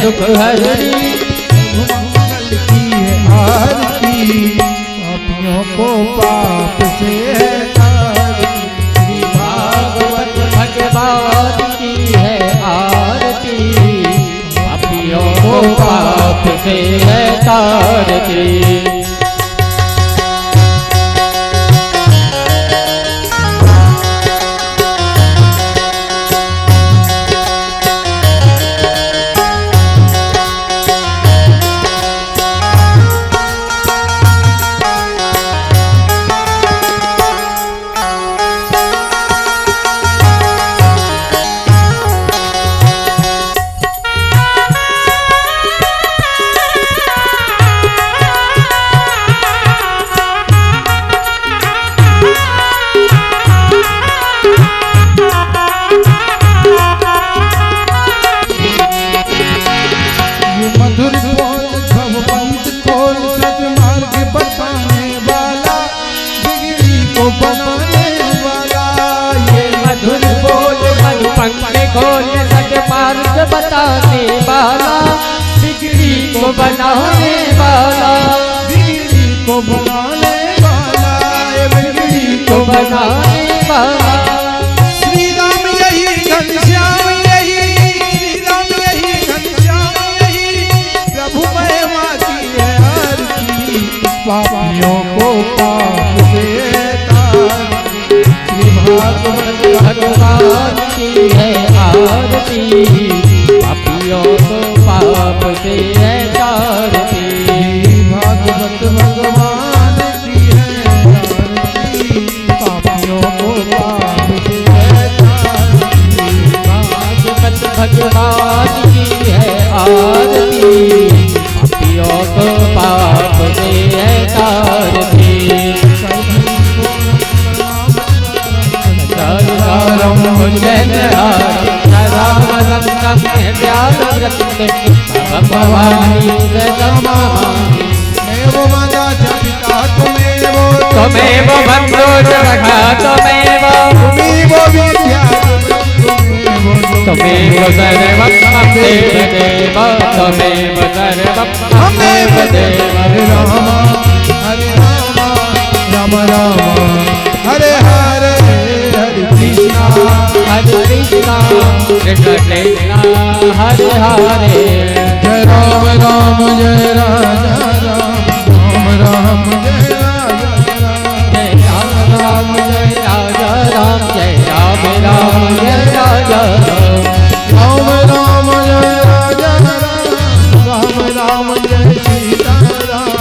दुख हरनी, मंगल की है आरती, पापियों को पाप से है तारती। भागवत भगवान की है आरती, पापियों को पाप से है तारती। बताने वाला, बिगड़ी को बनाने वाला, बिगड़ी को बनाने वाला, बिगड़ी को बनाने वाला। श्री राम यही घनश्याम यही, श्री राम यही घनश्याम यही, प्रभु महिमा की है आरती, पापियों को पाप से तारती। श्री भागवत भगवान की है आरती, पापियों को पाप से है तारती। भागवत भगवान की है आरती, पापियों को पाप से है तारती। भागवत भगवान की है आरती, पापियों को पाप से है तारती। भवानी त्वमेव बंधो जगहा त्वमेव, त्वमेव सर्वं मम देव, त्वमेव सर्वं मम देव। हरे राम हरे राम राम राम हरे हरे, हरे कृष्णा हरे कृष्णा कृष्ण कृष्ण हरे हरे। जय राम राम जय राजा राम, राम राम जय राजा राम, जय राम राम जय राजा राम, जय राम राम जय राजा राम। राम राम जय राजा राम, राम राम जय सीता राम,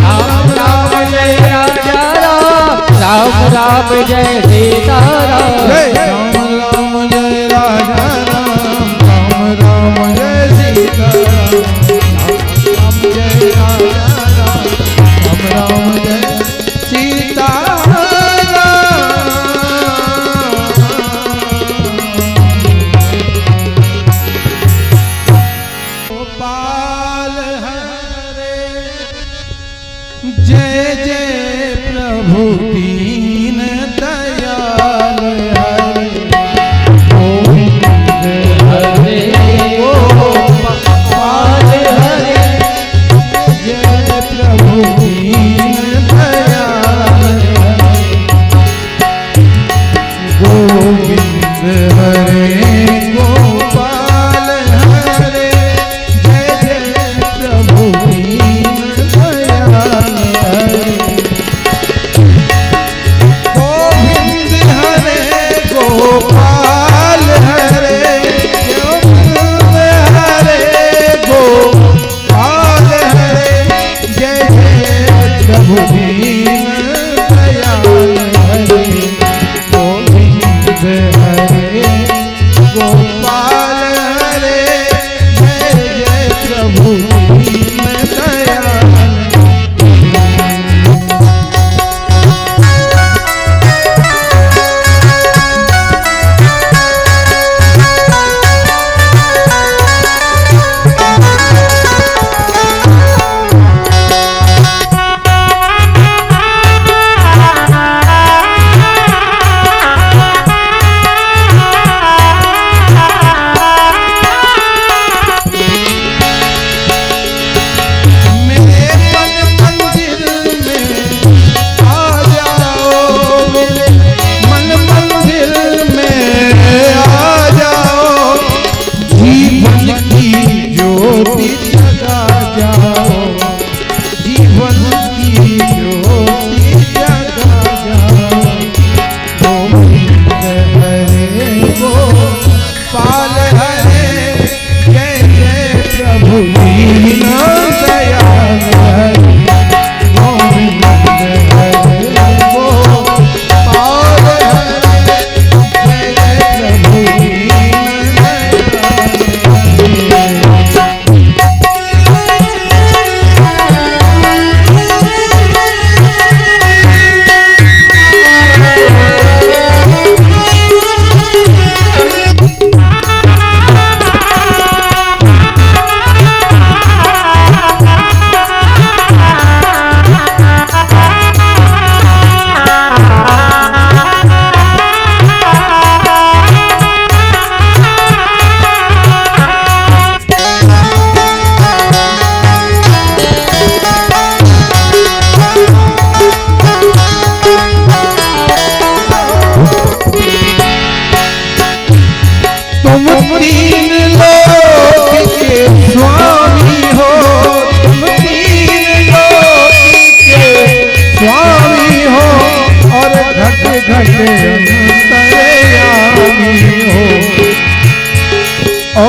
राम राम जय राजा राम, राम राम जय सीता राम। राम राम जय राजा राम, राम राम जय सीता राम, राम जय राजा राम, राम राम जय सीता गोपाल हरे, जय जय प्रभु दीन दयाल हरे, गोविंद हरे गोपाल हरे, जय प्रभु दीन दयाल हरे, गोविंद हरे गोपाल हरे, जय जय प्रभु दीन दयाल हरे। गोविंद हरे गोपाल हरे, गोविंद हरे गोपाल हरे, जय जय प्रभु दीन दयाल हरे, गोविंद हरे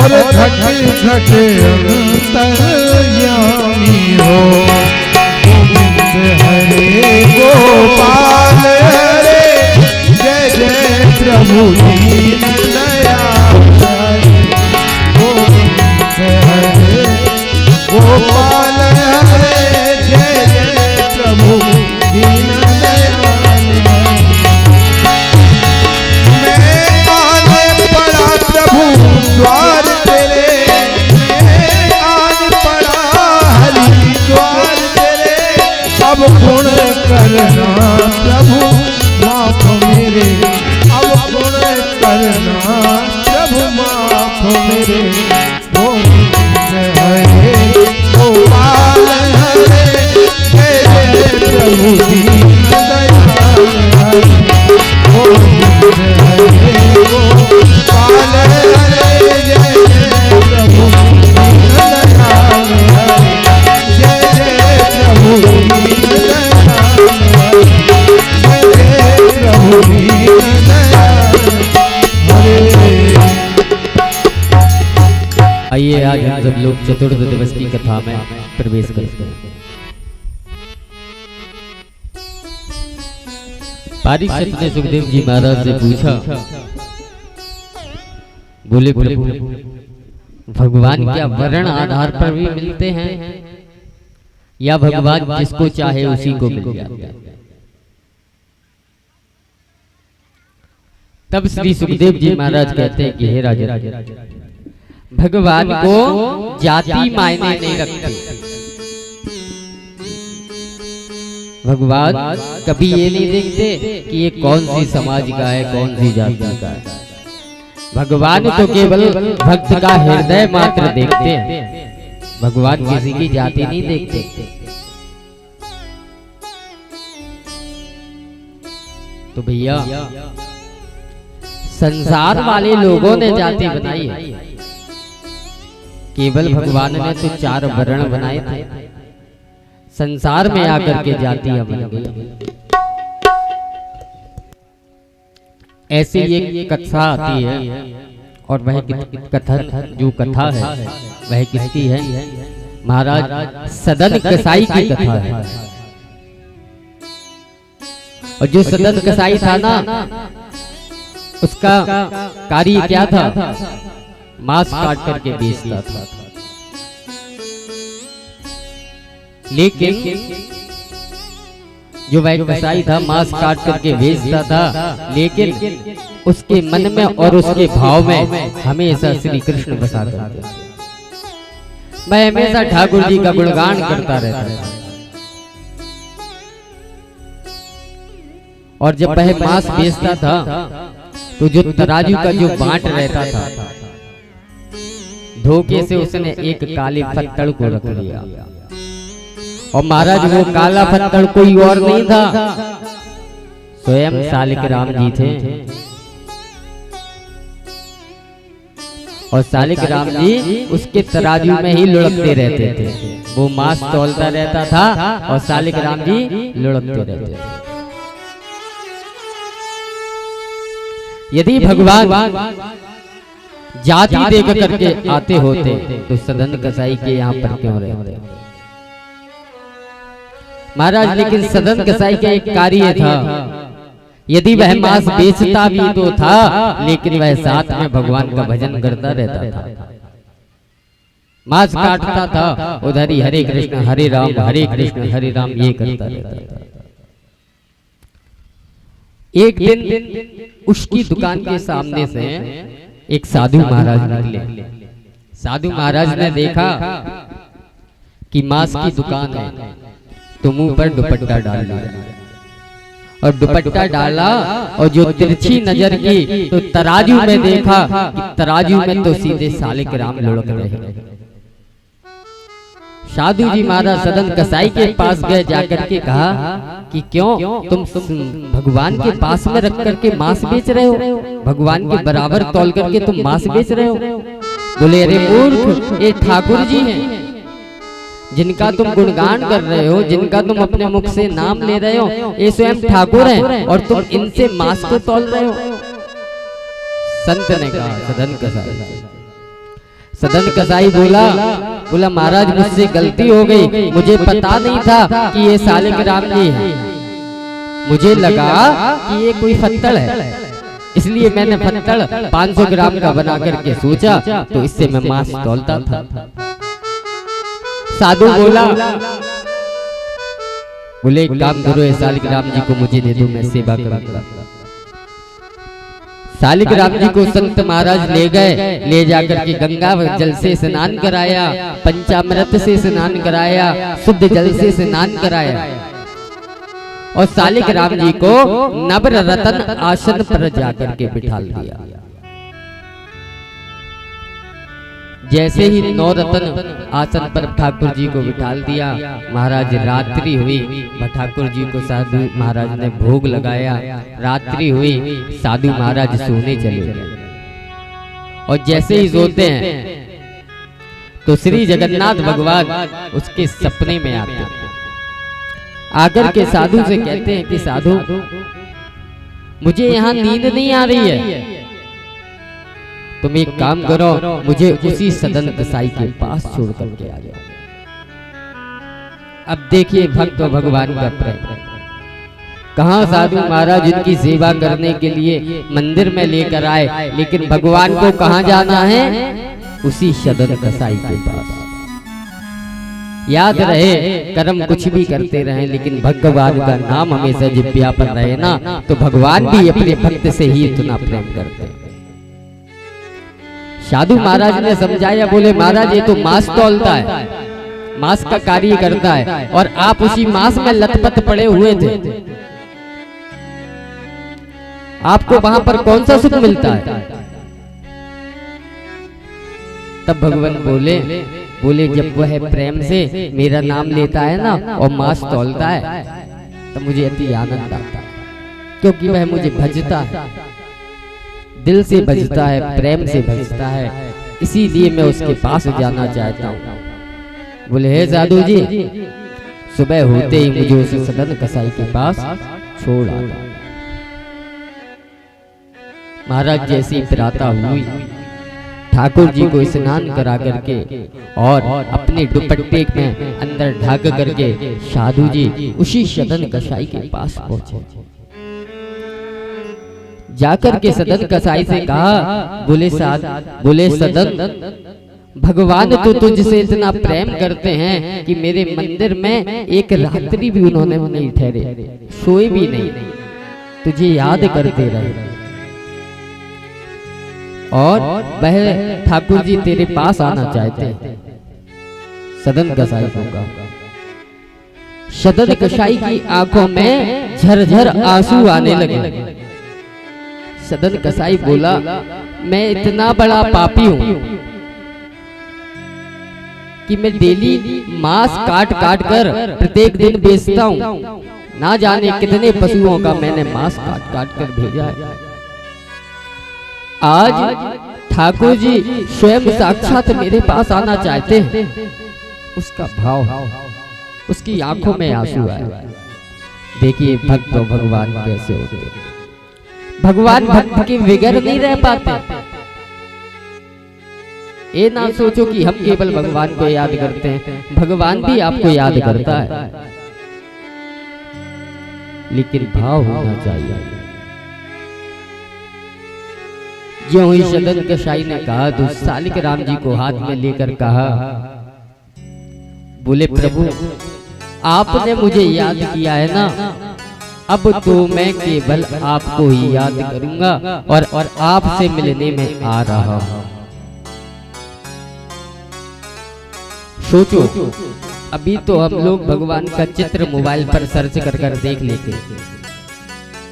और घट घट अंतर्यामी हो गोविंद हरे गोपाल हरे जय जय प्रभु दीन दयाल गोविंद हरे गोपाल हरे जय जय प्रभु दीन दयाल। मैं आने पड़ा प्रभु द्वार तेरे, मैं आज पड़ा हरि द्वार तेरे, अब गुण करना प्रभु माफ मेरे, अब गुण करना प्रभु माफ मेरे। गोविंद हरे गोपाल हरे जय जय प्रभु दीन दयाल हरे गोविंद हरे गोपाल हरे जय जय प्रभु दीन दयाल हरे जय जय प्रभु दीन दयाल हरे जय जय प्रभु दीन दयाल हरे। आइए आज हम सब लोग चतुर्थ दिवस की कथा में प्रवेश करते हैं। परीक्षित ने सुखदेव जी महाराज से पूछा, बोले प्रभु भगवान क्या वर्ण आधार पर भी मिलते हैं या भगवान जिसको चाहे उसी को मिल जाते हैं? तब श्री सुखदेव जी महाराज कहते हैं कि हे राजा, भगवान को जाति मायने नहीं रखते। भगवान कभी ये नहीं देखते कि ये कौन सी समाज का है, कौन सी जाति का है। भगवान तो केवल भक्त का हृदय मात्र देखते हैं, भगवान किसी की जाति नहीं देखते। तो भैया संसार वाले लोगों ने जाति बनाई है, केवल भगवान ने तो 4 वर्ण बनाए थे, संसार में आकर के जातियां बन गई। ऐसी एक कथा आती है और वह कथा जो कथा है वह किसकी है? महाराज सदन कसाई की कथा है। और जो सदन कसाई था ना, उसका कार्य क्या था? मांस काट करके बेचता था। लेकिन जो वह कसाई था मांस काट करके बेचता था, लेकिन उसके मन में और उसके भाव में हमेशा श्री कृष्ण बसा करते थे। मैं हमेशा ठाकुर जी का गुणगान करता रहता था। और जब वह मांस बेचता था तो जो तराजू का जो बांट रहता था, धोखे से उसने एक काले पत्थर को रख लिया। और महाराज वो काला पत्थर कोई और नहीं था, स्वयं सालिक राम जी थे। और सालिक राम जी उसके तराजू में ही लुढ़कते रहते थे। वो मांस तौलता रहता था और सालिक राम जी लुढ़कते रहते थे। यदि भगवान जाति देख करके आते होते तो सदन कसाई के यहाँ पर क्यों रहते महाराज? लेकिन सदन कसाई का एक कार्य था, यदि वह मांस बेचता भी तो था, लेकिन वह साथ में भगवान का भजन करता रहता था। मांस काटता था, उधर ही हरे कृष्ण हरे कृष्ण हरे राम ये करता रहता था। एक दिन उसकी दुकान के सामने से एक साधु महाराज निकले। साधु महाराज ने देखा कि मांस की दुकान है, तो मुंह पर दुपट्टा डाल दिया और दुपट्टा डाला और जो तिरछी नजर की तो तराजू में देखा कि तराजू में तो सीधे सालिक राम लुढ़क रहे। साधु जी महाराज सदन कसाई के पास गए, जाकर के कहा कि क्यों तुम भगवान के पास में रख करके मांस बेच रहे हो? भगवान के बराबर तौल करके तुम मांस बेच रहे हो? बोले अरे मूर्ख, ये ठाकुर जी हैं जिनका तुम गुणगान कर रहे हो, जिनका तुम अपने मुख से नाम ले रहे हो, ये स्वयं ठाकुर हैं और तुम इनसे मांस को तौल रहे हो। संत ने कहा सदन कसाई, सदन कसाई बोला महाराज मुझसे गलती हो गई, मुझे पता नहीं था कि ये सालिक राम जी है, मुझे लगा कि ये कोई फत्तड़ है, इसलिए मैंने फत्तड़ 500 ग्राम का बना करके सोचा तो इससे मैं मांस तौलता था। साधु बोले एक काम करो, ये सालिक राम जी को मुझे दे दो, मैं सेवा करूंगा। सालिक राम जी को संत महाराज ले गए, ले जाकर के गंगा जल से स्नान कराया, पंचामृत से स्नान कराया, शुद्ध जल से स्नान कराया और सालिक राम जी को नवर रतन आसन पर जाकर के बिठाल दिया। जैसे ही 9 रतन आसन पर ठाकुर जी को बिठाल दिया, महाराज रात्रि हुई, ठाकुर जी को साधु महाराज ने भोग लगाया, रात्रि हुई, साधु महाराज सोने चले गए। और जैसे ही सोते हैं तो श्री जगन्नाथ भगवान उसके सपने में आते हैं, आकर के साधु से कहते हैं कि साधु मुझे यहाँ नींद नहीं आ रही है, तुम एक काम करो, मुझे उसी सदन कसाई के पास छोड़ करके आ जाओ। अब देखिए भक्त और भगवान का प्रेम, कहाँ साधु महाराज उनकी सेवा करने के लिए मंदिर में लेकर आए, लेकिन भगवान को कहाँ जाना है, उसी सदन कसाई के पास। याद रहे कर्म कुछ भी करते रहे, लेकिन भगवान का नाम हमेशा जिह्वा पर रहे ना, तो भगवान भी अपने भक्त से ही इतना प्रेम करते हैं। साधु महाराज ने समझाया, बोले महाराज ये तो मांस तौलता है, मांस का कार्य करता है, और आप उसी मांस में लथपथ पड़े हुए थे, आपको वहां पर कौन सा सुख मिलता है। तब भगवान बोले जब वह प्रेम से मेरा नाम लेता है ना और मांस तौलता है, तो मुझे अति आनंद आता है, क्योंकि वह मुझे भजता है, दिल से भजता है, प्रेम से भजता है, इसीलिए मैं उसके पास जाना चाहता हूँ। बोले हे साधु जी, सुबह होते ही मुझे उस सदन कसाई के पास छोड़ आता। महाराज जैसी प्रातः हुई, ठाकुर जी को स्नान करा करके और अपने दुपट्टे में अंदर ढक करके साधु जी उसी सदन कसाई के पास पहुंचे। जाकर के सदन कसाई से कहा, बोले सदन भगवान तो तुझसे इतना प्रेम करते हैं कि मेरे मंदिर में एक रात्रि भी उन्होंने नहीं ठहरे, सोए भी नहीं, तुझे याद करते रहे, और वह ठाकुर जी तेरे पास आना चाहते हैं। सदन कसाई को कहा। सदन कसाई की आंखों में झरझर आंसू आने लगे। सदन कसाई बोला, मैं इतना बड़ा पापी हूं कि मैं डेली मांस काट काट कर प्रत्येक दिन बेचता हूं, ना जाने कितने पशुओं का मैंने मांस काट काट कर भेजा है। आज ठाकुर जी स्वयं साक्षात मेरे पास आना चाहते हैं। उसका भाव, उसकी आंखों में आंसू आए। देखिए भक्त और भगवान कैसे होते हैं। भगवान भक्त के बगैर नहीं रह पाते। ये ना सोचो कि हम केवल भगवान को याद करते हैं, भगवान भी आपको याद करता है, लेकिन भाव होना चाहिए। जो ही सदन कसाई ने कहा तो सालिक राम जी को हाथ में लेकर कहा, बोले प्रभु आपने मुझे याद किया है ना, अब तो मैं केवल आपको ही याद करूंगा और आपसे मिलने में आ रहा हूं। सोचो, अभी तो हम लोग भगवान का चित्र मोबाइल पर सर्च कर कर देख लेते हैं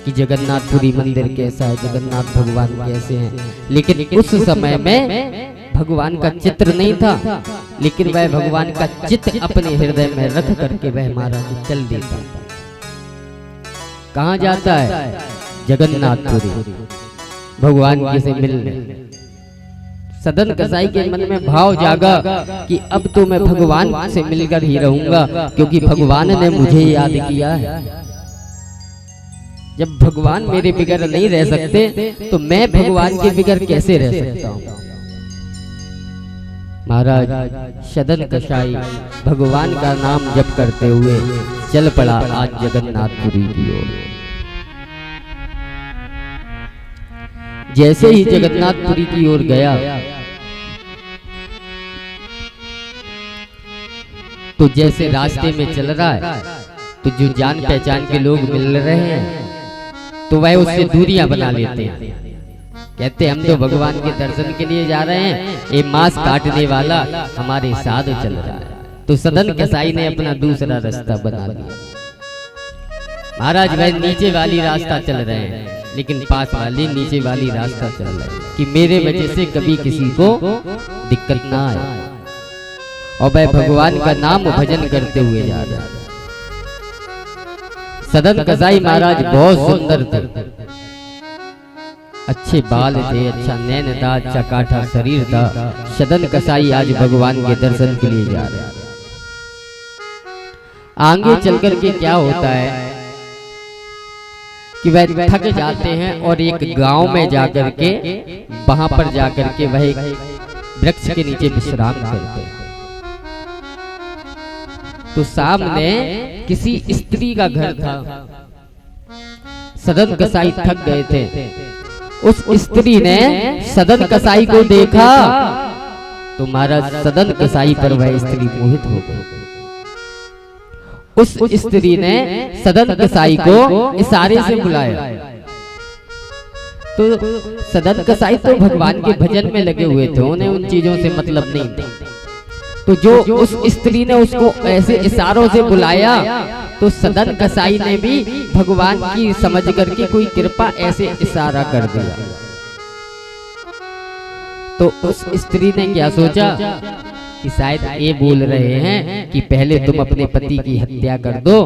कि जगन्नाथपुरी मंदिर कैसा है, जगन्नाथ भगवान कैसे हैं, लेकिन उस समय में भगवान का चित्र नहीं था, लेकिन वह भगवान का चित्र अपने हृदय में रख करके वह महाराज चल देता। कहाँ जाता है? जगन्नाथपुरी, भगवान जी से मिलने। सदन कसाई के मन में भाव जागा कि अब तो मैं भगवान से मिलकर ही रहूंगा, क्योंकि भगवान ने मुझे याद किया है। जब भगवान मेरे बिगर नहीं रह सकते तो मैं भगवान के बिगर कैसे रह सकता हूं। महाराज सदन कसाई भगवान का नाम जप करते हुए चल पड़ा आज जगन्नाथपुरी की ओर। जैसे ही जगन्नाथपुरी की ओर गया तो जैसे रास्ते में चल रहा है तो जो जान पहचान के लोग मिल रहे हैं तो वह उससे दूरियां बना लेते हैं। कहते हम तो भगवान के दर्शन के लिए जा रहे हैं, ये मांस काटने वाला हमारे साथ चल रहा है। तो सदन कसाई ने अपना दूसरा रास्ता बना लिया। महाराज वह नीचे वाली रास्ता चल रहे हैं, लेकिन पास वाली नीचे वाली रास्ता चल रहे हैं कि मेरे वजह से कभी किसी को दिक्कत ना आए। और वह भगवान का नाम भजन करते हुए जा रहा है। सदन कसाई महाराज बहुत सुंदर थे, अच्छे बाल थे, अच्छा नैन था, अच्छा काठा शरीर था। सदन कसाई आज भगवान के दर्शन के लिए जा रहे हैं। आगे चलकर के क्या होता है कि वह थक जाते हैं और एक गांव में जाकर के वहां पर जाकर के वह एक वृक्ष के नीचे विश्राम करते हैं। तो सामने किसी स्त्री का घर था। सदन कसाई थक गए थे। उस स्त्री ने सदन कसाई को देखा तो महाराज सदन कसाई पर वह स्त्री मोहित हो गई। उस स्त्री ने सदन कसाई को इशारे से बुलाया। तो सदन कसाई तो भगवान के भजन में लगे हुए थे, उन्हें उन चीजों से मतलब नहीं था। तो जो उस स्त्री ने उसको ऐसे इशारों से बुलाया तो सदन कसाई ने भी भगवान की समझ करके कोई कृपा ऐसे इशारा कर दिया। तो उस स्त्री ने क्या सोचा कि शायद ये बोल रहे हैं कि पहले तुम अपने पति की हत्या कर दो,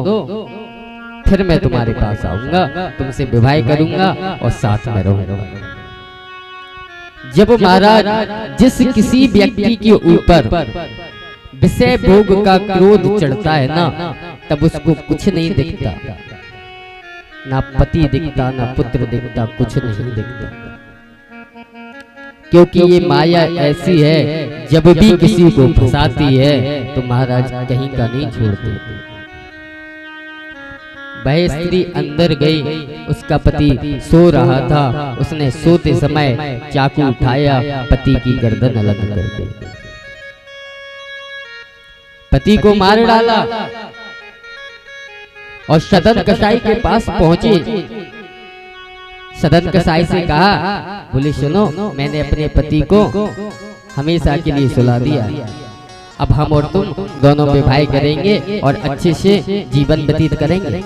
फिर मैं तुम्हारे पास आऊंगा, तुमसे विवाह करूंगा और साथ में रहूंगा। जब महाराज जिस किसी व्यक्ति के ऊपर विषय भोग का क्रोध चढ़ता है ना, तब उसको कुछ नहीं दिखता, ना पति दिखता, ना पुत्र दिखता, कुछ नहीं दिखता। क्योंकि ये माया ऐसी है, जब भी किसी को फंसाती है तो महाराज कहीं का नहीं छोड़ती। वह स्त्री अंदर गई, उसका पति सो रहा था। उसने सोते समय चाकू उठाया, पति की गर्दन अलग कर दी, पति को मार डाला। और सदन कसाई के पास पहुंची। सदन कसाई से कहा, बोले सुनो, मैंने अपने पति को हमेशा के लिए सुला दिया, अब हम और तुम दोनों विवाह करेंगे और अच्छे से जीवन व्यतीत करेंगे।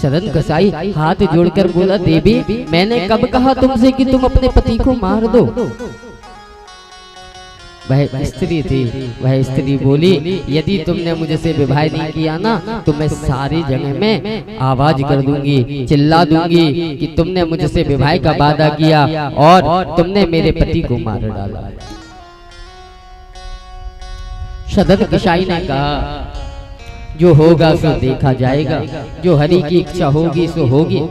सदन कसाई हाथ जोड़कर बोला, देवी मैंने कब कहा तुमसे कि तुम अपने पति को मार दो। वह स्त्री थी। वह स्त्री बोली, यदि तुमने मुझसे विवाह नहीं किया ना तो मैं सारी जगह में आवाज कर दूंगी, चिल्ला दूंगी कि तुमने मुझसे विवाह का वादा किया और तुमने मेरे पति को मार डाला। सदन कसाई ने कहा, जो होगा सो देखा जाएगा, जो हरि की इच्छा होगी सो होगी,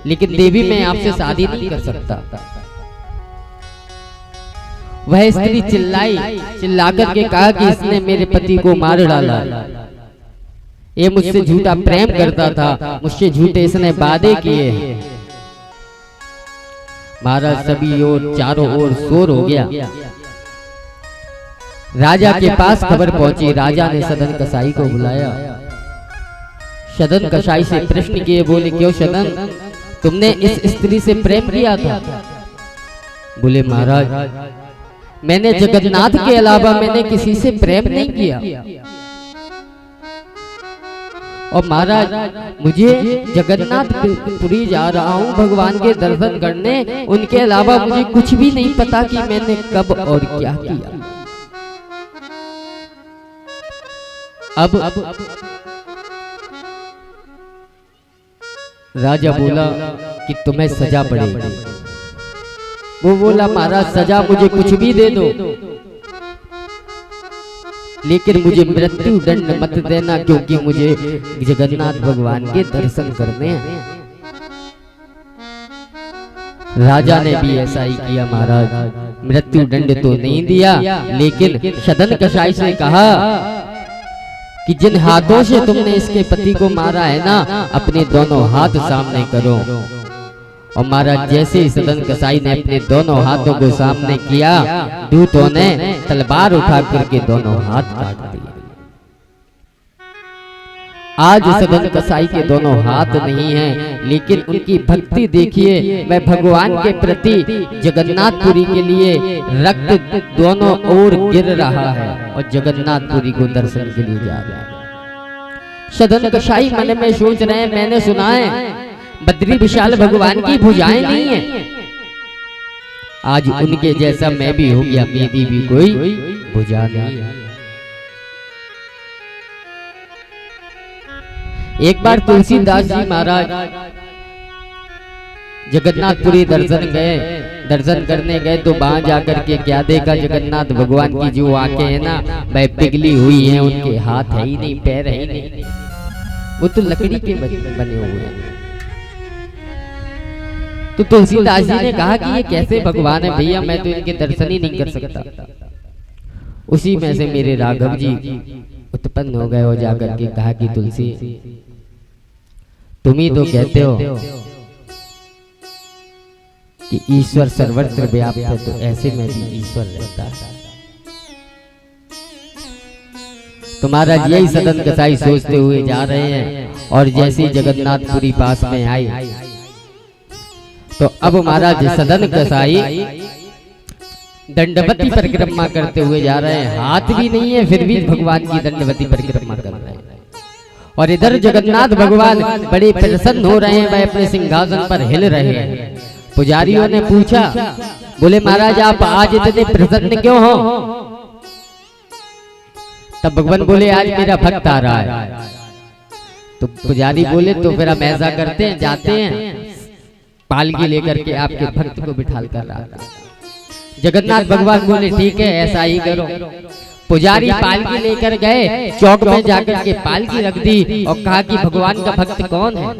लेकिन देवी मैं आपसे शादी नहीं कर सकता। वह स्त्री चिल्लाकर के कहा कि इसने मेरे पति को मार डाला, ये मुझसे झूठा प्रेम करता था, मुझसे झूठे इसने वादे किए। महाराज सभी ओर चारों ओर शोर हो गया। राजा के पास खबर पहुंची। राजा ने सदन कसाई को बुलाया। सदन कसाई से प्रश्न किए, बोले क्यों सदन, तुमने इस स्त्री से प्रेम किया था? बोले महाराज मैंने जगन्नाथ के अलावा मैंने किसी से प्रेम नहीं किया। और महाराज मुझे जगन्नाथपुरी जा रहा हूँ भगवान के दर्शन करने, उनके अलावा मुझे कुछ भी नहीं पता कि मैंने कब और क्या किया। अब राजा बोला कि तुम्हें सजा पड़ेगी। वो बोला महाराज सजा मुझे कुछ भी दे दो, लेकिन मुझे मृत्यु दंड मत देना, क्योंकि मुझे जगन्नाथ भगवान के दर्शन करने हैं। राजा ने भी ऐसा ही किया महाराज। मृत्यु दंड तो नहीं दिया, लेकिन सदन कसाई से कहा कि जिन हाथों से तुमने इसके पति को मारा है ना, अपने दोनों हाथ सामने करो। और महाराज जैसे ही सदन कसाई ने अपने दोनों हाथों को सामने किया, दूतों ने तलवार उठा करके दोनों हाथ काट दिए। आज सदन कसाई के दोनों हाथ नहीं हैं, लेकिन उनकी भक्ति देखिए। वह भगवान के प्रति जगन्नाथपुरी के लिए रक्त दोनों ओर गिर रहा है और जगन्नाथपुरी को दर्शन के लिए जा रहा है। सदन कसाई मन में सोच रहे हैं, मैंने सुना है बद्री विशाल भगवान की भुजाएं नहीं है, आज उनके जैसा मैं भी हो गया, मेरी भी कोई भुजा नहीं है। एक बार तुलसीदास जी महाराज जगन्नाथपुरी दर्शन करने गए तो वहां जाकर के क्या देखा, जगन्नाथ भगवान की जो आंखें हैं ना वह पिघली हुई हैं, उनके हाथ है ही नहीं, पैर है ही नहीं, वो तो लकड़ी के बने हुए हैं। तो तुलसीदास जी ने कहा कि ये कैसे भगवान है भैया, मैं तो इनके दर्शन ही नहीं कर सकता। उसी में से मेरे राघव जी उत्पन्न हो गए और जाकर के कहा कि तुलसी तुम ही तो कहते हो कि ईश्वर सर्वत्र व्याप्त है, तो ऐसे में भी ईश्वर रहता है। तुम्हारा यही सदन कसाई सोचते हुए जा रहे हैं। और जैसे जगन्नाथपुरी पास में आई तो अब महाराज सदन कसाई दंडवती परिक्रमा करते हुए जा रहे हैं। हाथ भी नहीं है फिर भी भगवान की दंडवती परिक्रमा कर रहे हैं। और इधर जगन्नाथ भगवान बड़े प्रसन्न हो रहे हैं, वह अपने सिंहासन पर हिल रहे हैं। पुजारियों ने पूछा, बोले महाराज आप आज इतने प्रसन्न क्यों हो? तब भगवान बोले आज मेरा भक्त आ रहा है। तो पुजारी बोले तो फिर हम ऐसा करते हैं, जाते हैं पालकी लेकर के आपके भक्त को बिठाल कर रहा था। जगन्नाथ भगवान बोले ठीक है ऐसा ही करो। पुजारी पालकी लेकर गए, चौक में जाकर के पालकी रख दी और कहा कि भगवान का भक्त कौन है?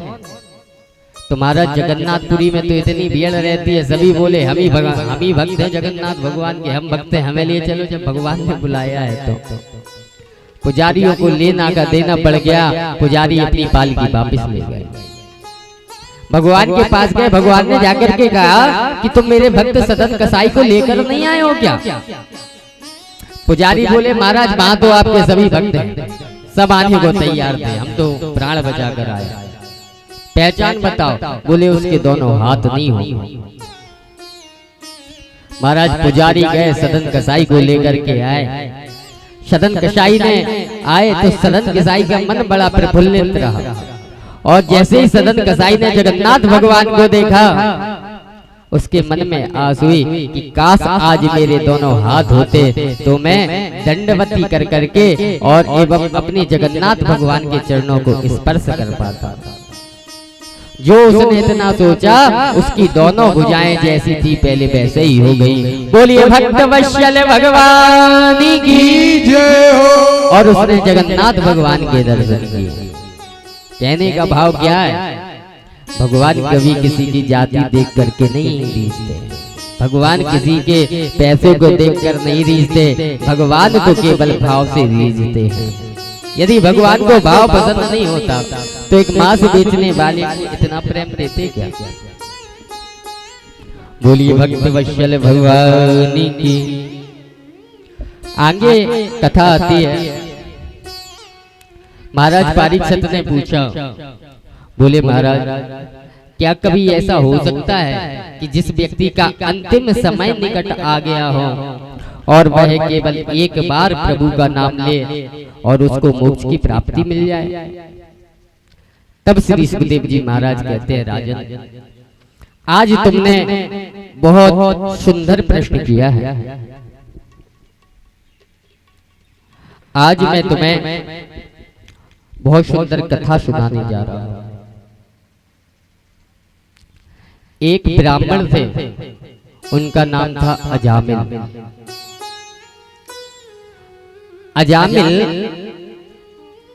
तुम्हारा जगन्नाथपुरी में तो इतनी भीड़ रहती है, सभी बोले हम ही भक्त हैं जगन्नाथ भगवान के, हम भक्त हैं, हमें लिए चलो। जब भगवान ने बुलाया है तो पुजारियों को लेना का देना पड़ गया। पुजारी अपनी पालकी वापस ले गए, भगवान के पास गए। भगवान ने जाकर के कहा कि तुम मेरे भक्त सदन कसाई को लेकर नहीं आए हो क्या? पुजारी बोले महाराज वहां तो आपके सभी भक्त हैं, सब आने को तैयार थे, हम तो प्राण बचा कर आए। पहचान बताओ? बोले उसके दोनों हाथ नहीं होंगे। महाराज पुजारी गए, सदन कसाई को लेकर के आए। सदन कसाई ने आए तो सदन कसाई का मन बड़ा प्रफुल्लित रहा। और जैसे ही सदन कसाई ने जगन्नाथ भगवान को देखा, उसके मन में आस हुई कि काश आज मेरे दोनों हाथ होते तो मैं दंडवती कर करके और एवं अपने जगन्नाथ भगवान के चरणों को स्पर्श कर पाता। जो उसने इतना सोचा, उसकी दोनों भुजाएं जैसी थी पहले वैसे ही हो गई। बोलिए भक्त वत्सल भगवान की जय हो। और उसने जगन्नाथ भगवान के दर्शन किए। कहने का भाव क्या है? भगवान कभी किसी की जाति देख करके नहीं रीझते, भगवान किसी के पैसे को देखकर नहीं रीझते, भगवान को केवल भाव से रीझते हैं। यदि भगवान को भाव पसंद नहीं होता तो एक मांस बेचने वाले को इतना प्रेम देते क्या? बोलिए भक्त वत्सल भगवान की। आगे कथा आती है। महाराज परीक्षित ने पूछा, बोले महाराज क्या कभी ऐसा हो सकता है कि जिस व्यक्ति का अंतिम समय निकट आ गया हो और वह केवल एक बार प्रभु का नाम ले और उसको मोक्ष की प्राप्ति मिल जाए? तब श्री सुखदेव जी महाराज कहते हैं, राजन आज तुमने बहुत सुंदर प्रश्न किया है। आज मैं तुम्हें बहुत सुंदर कथा सुनाने जा रहा हूं। एक ब्राह्मण थे, उनका नाम था अजामिल। अजामिल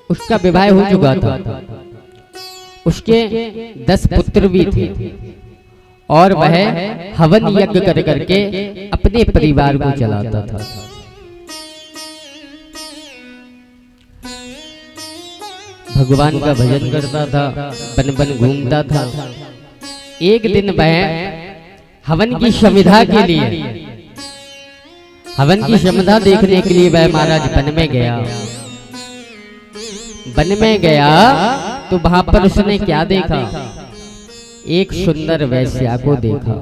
उसका विवाह हो चुका था, उसके 10 पुत्र भी थे और वह हवन यज्ञ कर करके अपने परिवार को चलाता था। भगवान का भजन करता था, बन बन घूमता था। एक दिन वह हवन की समिधा के लिए, हवन की समिधा देखने के लिए वह महाराज वन में गया। वन में गया तो वहां पर उसने क्या देखा? एक सुंदर वेश्या को देखा।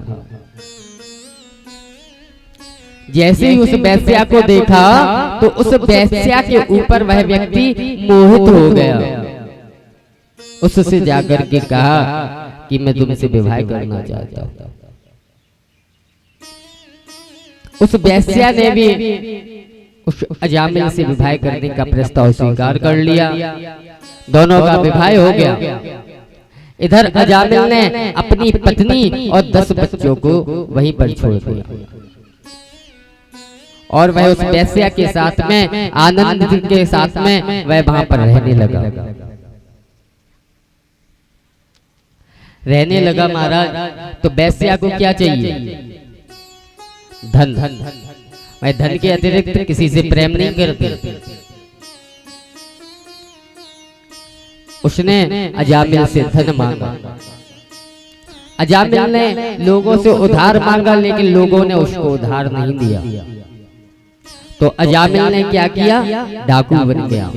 जैसे ही उस वेश्या को देखा तो उस वेश्या के ऊपर वह व्यक्ति मोहित हो गया। उससे जाकर के कहा कि मैं तुमसे विवाह करना चाहता हूं। उस वेश्या ने भी उस अजामिल से विवाह करने का प्रस्ताव स्वीकार कर लिया। दोनों का विवाह हो गया। इधर अजामिल ने अपनी पत्नी और 10 बच्चों को वहीं पर छोड़ दिया और वह उस वेश्या के साथ में, आनंद के साथ में वह वहां पर रहने लगा। रहने लगा महाराज। तो वेश्या को क्या चाहिए? धन। मैं धन के अतिरिक्त किसी से प्रेम नहीं करती। उसने अजामिल से धन मांगा। अजामिल ने लोगों से उधार मांगा, लेकिन लोगों ने उसको उधार नहीं दिया। तो अजामिल ने क्या किया? डाकू बन गया।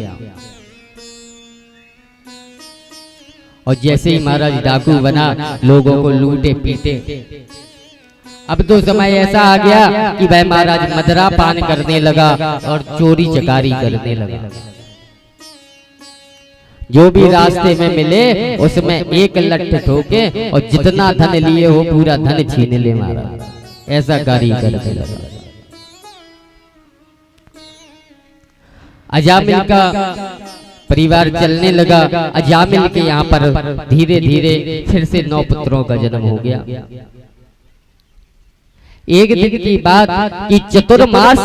और जैसे ही महाराज डाकू बना, लोगों को लूटे पीटे। अब तो समय ऐसा आ गया कि वह महाराज मदरा पान करने लगा और चोरी चकारी करने लगा। जो भी रास्ते में मिले उसमें एक लठ ठोके और जितना धन लिए हो पूरा धन छीन ले महाराज। ऐसा कार्य करने लगा। अजामिल का परिवार चलने लगा। अजामिल के यहाँ पर धीरे धीरे फिर से 9 पुत्रों का जन्म हो गया। एक दिन की बात कि चतुर्मास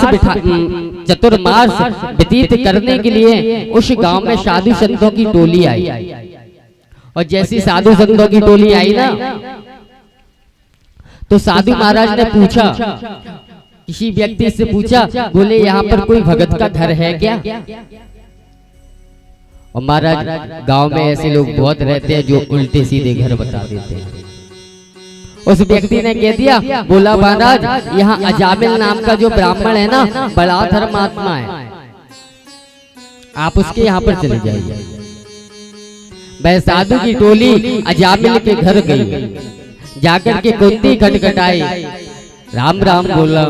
व्यतीत करने के लिए उस गांव में साधु संतों की टोली आई। और जैसी साधु संतों की टोली आई ना, तो साधु महाराज ने पूछा, किसी व्यक्ति से पूछा, बोले यहाँ पर कोई भगत का घर है क्या? और महाराज गांव में ऐसे लोग बहुत रहते हैं जो उल्टे सीधे घर बता देते हैं। उस व्यक्ति ने कह दिया, बोला महाराज यहाँ अजामिल नाम का जो ब्राह्मण है ना, बड़ा धर्मात्मा है, आप उसके यहाँ पर चले जाइए। वह साधु की टोली अजामिल के घर गई। जाकर के कुंडी खटखटाई, राम राम बोला।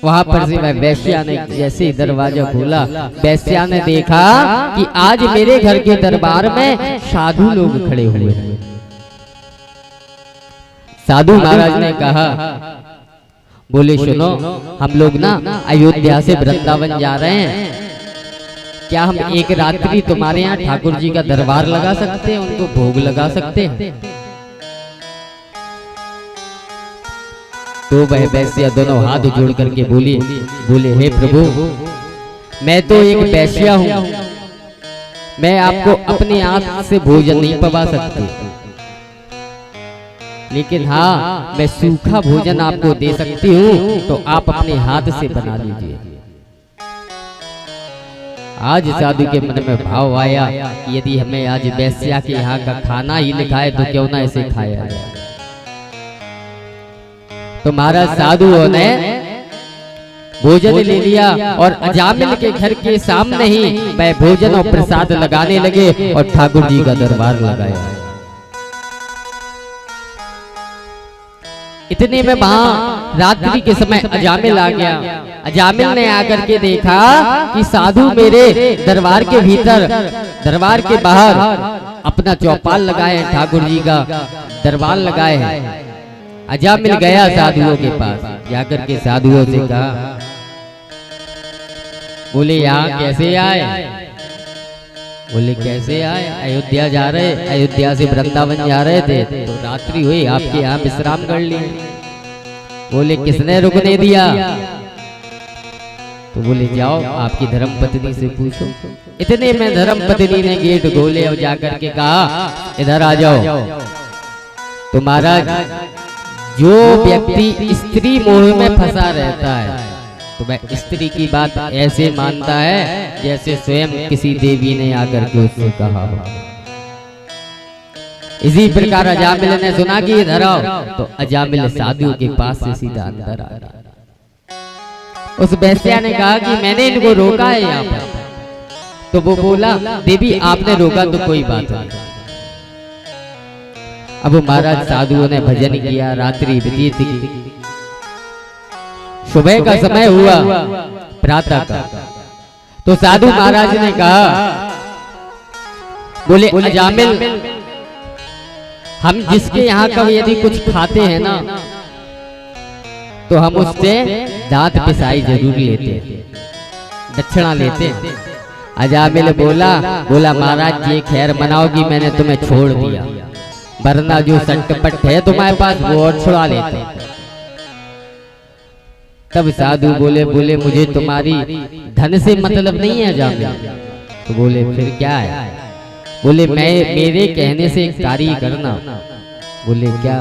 वहां पर से वह वेश्या ने जैसे ही दरवाजा खोला, वेश्या ने देखा कि आज मेरे घर के दरबार में साधु लोग खड़े हुए हैं। साधु महाराज ने कहा, बोले सुनो, हम लोग ना अयोध्या से वृंदावन जा रहे हैं, क्या हम एक रात्रि तुम्हारे यहाँ ठाकुर जी का दरबार लगा सकते हैं, उनको भोग लगा सकते हैं? तो वह वैश्या दोनों हाथ जोड़ करके बोले हे प्रभु, मैं तो एक वैश्या हूँ, मैं आपको अपने हाथ से भोजन नहीं पवा सकती, लेकिन हाँ मैं सूखा भोजन आपको दे सकती हूँ, तो आप अपने हाथ से बना लीजिए। आज साधु के मन में भाव आया कि यदि हमें आज वैश्या के यहाँ का खाना ही लिखा है तो क्यों ना इसे खाया जाए। तो महाराज साधुओं ने भोजन ले लिया और अजामिल के घर के सामने ही वह भोजन और प्रसाद लगाने लगे और ठाकुर जी का दरबार लगाया। इतने में वहां रात्रि के समय अजामिल आ गया। अजामिल ने आकर के देखा कि साधु मेरे दरबार के भीतर, दरबार के बाहर अपना चौपाल लगाए, ठाकुर जी का दरबार लगाए हैं। अजामिल गया साधुओं के पास, जाकर के साधुओं से कहा, बोले यहाँ कैसे आए? बोले कैसे आए? अयोध्या जा रहे, अयोध्या से वृंदावन जा रहे थे, तो रात्रि हुई, आपके यहाँ विश्राम कर लिए। बोले किसने रुकने दिया? तो बोले जाओ आपकी धर्मपत्नी से पूछो। इतने में धर्मपत्नी ने गेट खोले और जाकर के कहा, इधर आ जाओ। तो महाराज जो व्यक्ति स्त्री मोह में फंसा रहता है तो वह स्त्री की बात ऐसे मानता है जैसे स्वयं किसी देवी ने आकर के उससे कहा हो। इसी प्रकार अजामिल ने सुना कि इधर आओ, तो अजामिल साधु के पास से सीधा अंदर आ रहा। उस वैश्या ने कहा कि मैंने इनको रोका है यहाँ पर। तो वो बोला देवी आपने रोका तो कोई बात नहीं। अब महाराज साधुओं ने भजन किया, रात्रि व्यतीत की, सुबह का समय हुआ, प्रातः का। तो साधु महाराज ने कहा, बोले अजामिल हम जिसके यहाँ का यदि कुछ खाते हैं ना तो हम उससे दांत पिसाई जरूर लेते हैं, दक्षिणा लेते हैं। अजामिल बोला महाराज जी खैर मनाओगी, मैंने तुम्हें छोड़ दिया, वरना जो सटपट है तुम्हारे पास वो और छुड़ा लेते। तब साधु बोले मुझे तुम्हारी धन से मतलब नहीं है अजामिल। तो बोले फिर क्या है? बोले मेरे कहने से एक कार्य करना। बोले क्या?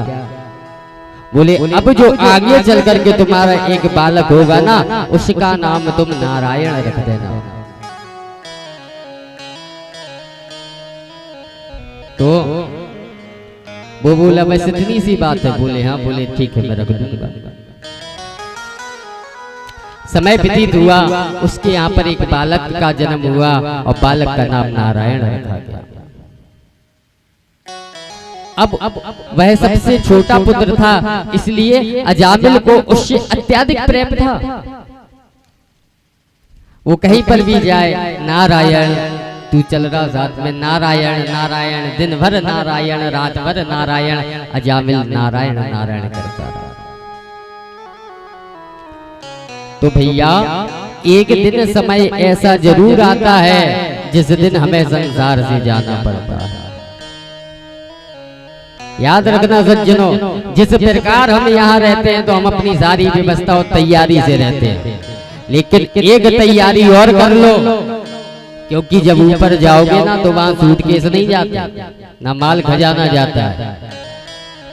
बोले अब जो आगे चल करके तुम्हारा एक बालक होगा ना उसका नाम तुम नारायण रख देना। तो वो बोला बस इतनी सी बात है। बोले हाँ। बोले ठीक है मैं रख दूंगा। समय व्यतीत हुआ, उसके यहाँ पर एक बालक का जन्म हुआ और बालक का नाम नारायण रखा गया। अब वह सबसे छोटा पुत्र था, इसलिए अजामिल को उससे अत्यधिक प्रेम था। वो कहीं पर भी जाए नारायण, तू चल रहा साथ में नारायण नारायण, दिन भर नारायण रात भर नारायण, अजामिल नारायण नारायण करता रहा। तो भैया एक दिन समय ऐसा जरूर आता है जिस दिन हमें संसार से जाना पड़ता है। याद रखना सज्जनों, जिस प्रकार हम यहाँ रहते हैं तो हम अपनी सारी व्यवस्था और तैयारी से रहते हैं, लेकिन एक तैयारी और कर लो, क्योंकि जब ऊपर जाओगे ना तो वहां सूटकेस नहीं जाता, ना माल खजाना जाता है।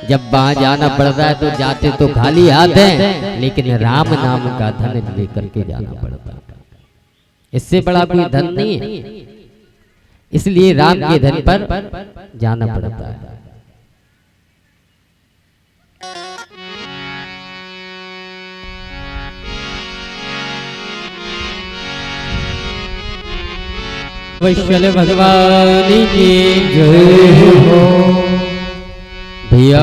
जब वहां जाना पड़ता है तो जाते तो खाली हाथ हैं, लेकिन राम नाम का धन लेकर के जाना पड़ता है। इससे बड़ा कोई धन नहीं है, इसलिए राम के धन पर जाना पड़ता है। वैश्य भगवान की जय हो। भैया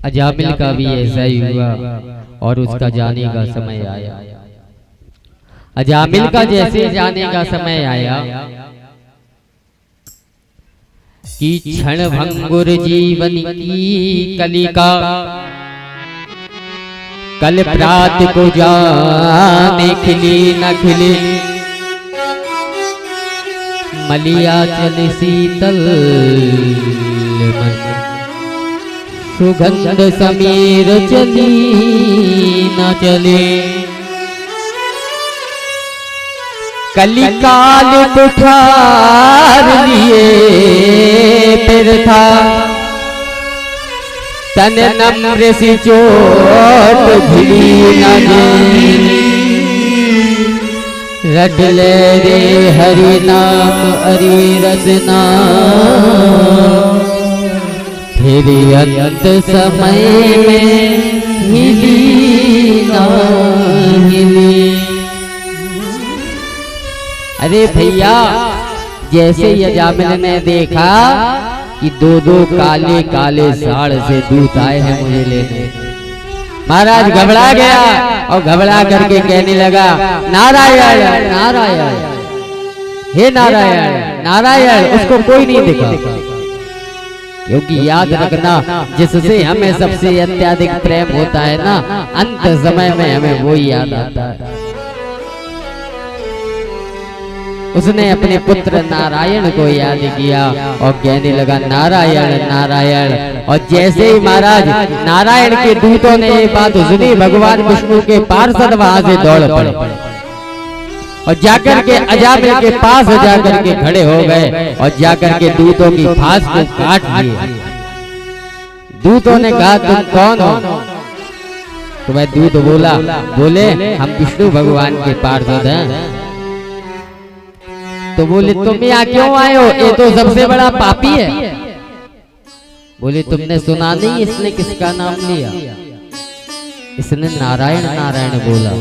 अजामिल का भी ऐसा ही हुआ और उसका जाने का समय आया। अजामिल का जैसे जाने का समय आया कि क्षण भंगुर जीवन की कलिका, कल प्रात को जाने खिली न खिली, मलिया चल शीतल मन, सुगंध समीर चली न चले, कलिकाल बुखार लिए फिर था, तन नम्र सी चोट भिड़ी न गई, रट ले रे हरि नाम हरि रसना, फिर अंत समय में हिली ना हिली। अरे भैया जैसे अजामिल ने देखा कि दो काले काले साड़ से दूत आए हैं मुझे लेने, महाराज घबरा गया और घबरा करके कहने लगा नारायण नारायण, हे नारायण नारायण। उसको कोई नहीं दिखा, क्योंकि याद रखना जिससे हमें सबसे अत्यधिक प्रेम होता है ना, अंत समय में हमें वो याद आता है। उसने अपने पुत्र नारायण को याद किया और कहने लगा नारायण नारायण। और जैसे ही महाराज नारायण के दूतों ने ये बात सुनी, भगवान विष्णु के पार्षद वहां से दौड़ पड़े और जाकर के अजामिल के पास जाकर के खड़े हो गए और जाकर के दूतों की फांस को काट लिए। दूतों ने कहा तुम कौन हो? तो वह दूत बोला, बोले हम विष्णु भगवान के पार्षद हैं। तो बोले तुम यहाँ क्यों आए हो? ये तो सबसे बड़ा पापी है। बोले तुमने सुना नहीं इसने किसका नाम लिया? इसने नारायण नारायण बोला।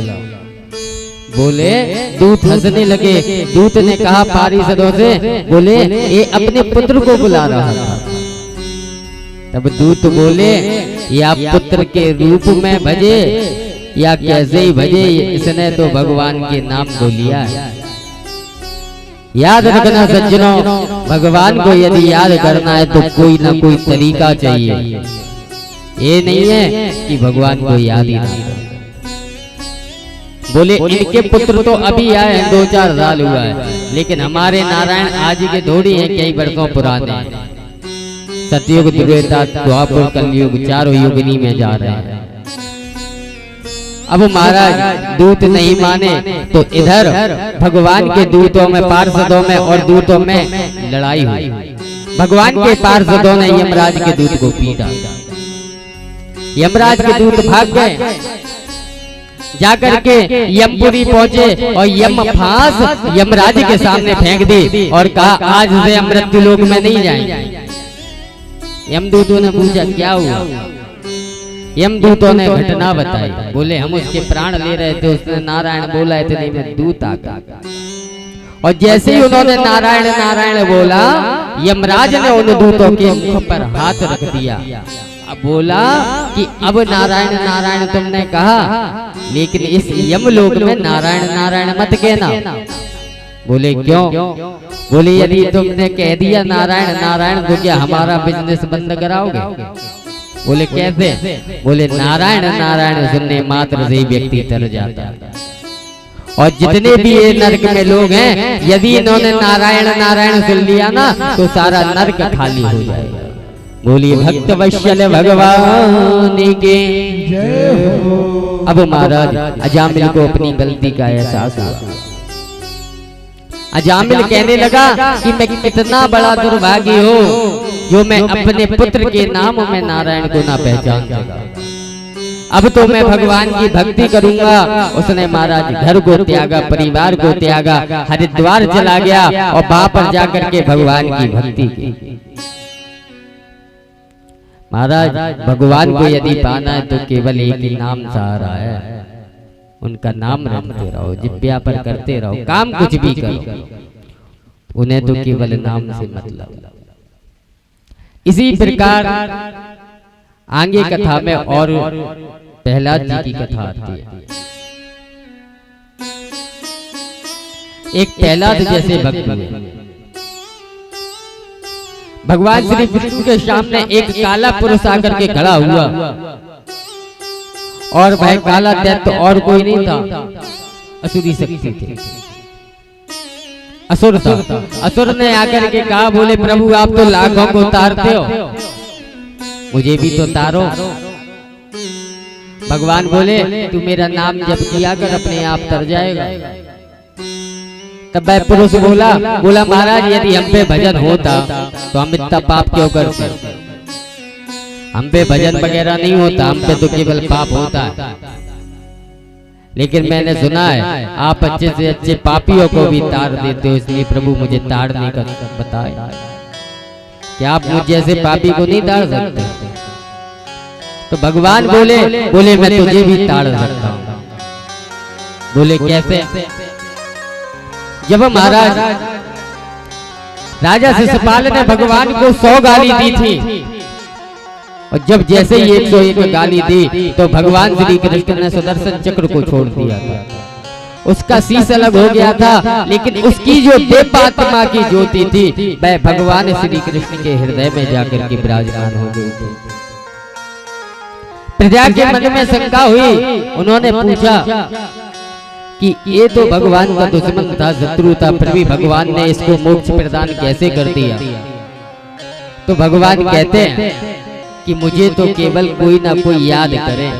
बोले दूत हंसने लगे। दूत ने कहा पार्षदों से, बोले ये अपने पुत्र को बुला रहा था। तब दूत बोले या पुत्र के रूप में भजे या कैसे ही भजे, इसने तो भगवान के नाम को लिया है। याद रखना सज्जनों, भगवान को यदि याद करना है तो कोई ना कोई तरीका चाहिए। ये नहीं है कि भगवान को याद ही नहीं। बोले इनके पुत्र तो अभी आए हैं, 2-4 साल हुआ है, लेकिन हमारे नारायण आज के थोड़ी हैं, कई वर्षों पुराने। सतयुग, त्रेता, द्वापर, कलयुग, चारों युगनी में जा रहे हैं। अब महाराज दूत नहीं माने तो इधर भगवान के दूतों में, पार्षदों में और दूतों में लड़ाई हुई। भगवान के पार्षदों ने यमराज के दूत को पीटा। यमराज के दूत भाग गए। जाकर के यमपुरी पहुंचे और यम फांस यमराज के सामने फेंक दी और कहा आज से मृत्यु लोक में नहीं जाएंगे। यमदूतों ने पूछा क्या हुआ? यमदूतों ने घटना बताई। बोले हम उसके प्राण ले रहे थे, उसने नारायण बोला, इतने में दूत आ गया और जैसे ही उन्होंने नारायण नारायण बोला, यमराज ने उन दूतों के मुख पर हाथ रख दिया। अब बोला कि अब नारायण नारायण तुमने कहा, लेकिन इस यमलोक में नारायण नारायण मत कहना। बोले क्यों? बोले यदि तुमने कह दिया नारायण नारायण तो क्या हमारा बिजनेस बंद कराओगे? बोले कैसे? बोले नारायण नारायण सुनने मात्र से व्यक्ति तर जाता है, और जितने भी ये नरक में लोग हैं, यदि इन्होंने नारायण नारायण सुन लिया ना तो सारा नरक खाली हो जाएगा। बोलिए भक्त वत्सल भगवान के जय हो। अब महाराज अजामिल को अपनी गलती का एहसास हुआ। अजामिल कहने लगा कि मैं कितना बड़ा दुर्भागी हूँ जो मैं अपने पुत्र के नाम में नारायण को ना पहचान सका। अब तो मैं भगवान की भक्ति करूंगा। उसने महाराज घर को त्यागा, परिवार को त्यागा, हरिद्वार चला गया और वहां पर जाकर के भगवान की भक्ति की। महाराज भगवान को यदि पाना है तो केवल एक ही नाम सहारा है, उनका नाम रटते रहो, जिब्या पर करते रहो, काम कुछ भी करो, उन्हें तो केवल नाम से मतलब। इसी प्रकार आगे कथा में और प्रहलाद जी की कथा आती है। एक प्रहलाद जैसे भक्त हुए। भगवान श्री विष्णु के सामने एक काला पुरुष आकर के खड़ा हुआ और वह काला दैत्य और कोई नहीं था, असुरी शक्ति थी, असुर था। असुर ने आकर के कहा, बोले प्रभु आप तो लाखों को तारते हो, मुझे भी तो तारो। भगवान बोले तू मेरा नाम जप किया कर, अपने आप तर जाएगा। तब वह पुरुष बोला महाराज यदि हम पे भजन होता तो हम इतना पाप क्यों करते? हम पे भजन वगैरह नहीं होता, हम पे तो केवल पाप होता है। लेकिन मैंने सुना है आप अच्छे से अच्छे पापियों को भी तार देते हो, इसलिए प्रभु मुझे ताड़ने का बताए। क्या आप मुझ जैसे पापी को नहीं ताड़ सकते? तो भगवान बोले मैं तुझे भी ताड़ सकता हूँ। बोले कैसे? जब महाराज राजा शिशुपाल ने भगवान को 100 गाली दी थी और जब जैसे ही 101 गाली दी तो भगवान श्री कृष्ण ने सुदर्शन चक्र को छोड़ दिया था। उसका शीश अलग हो गया था, लेकिन उसकी जो देवात्मा की ज्योति थी वह भगवान श्री कृष्ण के हृदय में जाकर के विराजमान हो गई थी। प्रजा के मन में शंका हुई। उन्होंने पूछा कि ये तो भगवान का दुश्मन था, शत्रु था, फिर भी भगवान ने इसको मोक्ष प्रदान कैसे कर दिया? तो भगवान कहते हैं कि मुझे तो केवल कोई ना कोई याद करे।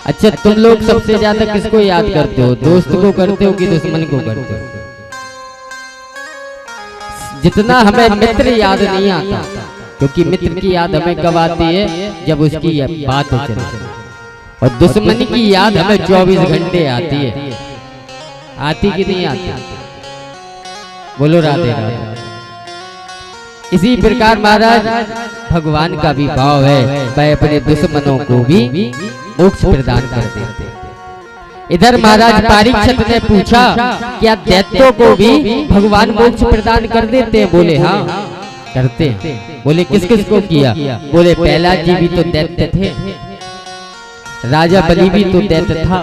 अच्छा तुम लोग सबसे ज्यादा किसको याद करते हो? दोस्त को करते हो कि दुश्मन को करते हो? जितना हमें मित्र याद नहीं आता क्योंकि मित्र की याद हमें कब आती है, जब उसकी बात हो चले, और दुश्मन की याद हमें 24 घंटे आती है। आती कि नहीं आती? बोलो राधे राधे। इसी प्रकार महाराज भगवान का भी भाव है, वह अपने दुश्मनों को भी मोक्ष प्रदान कर देते। इधर महाराज परीक्षित ने पूछा, क्या दैत्यों को भी भगवान मोक्ष प्रदान कर देते हैं? बोले हाँ करते। बोले किस किस को किया? बोले प्रहलाद जी भी तो दैत्य थे, राजा बलि भी तो दैत्य था।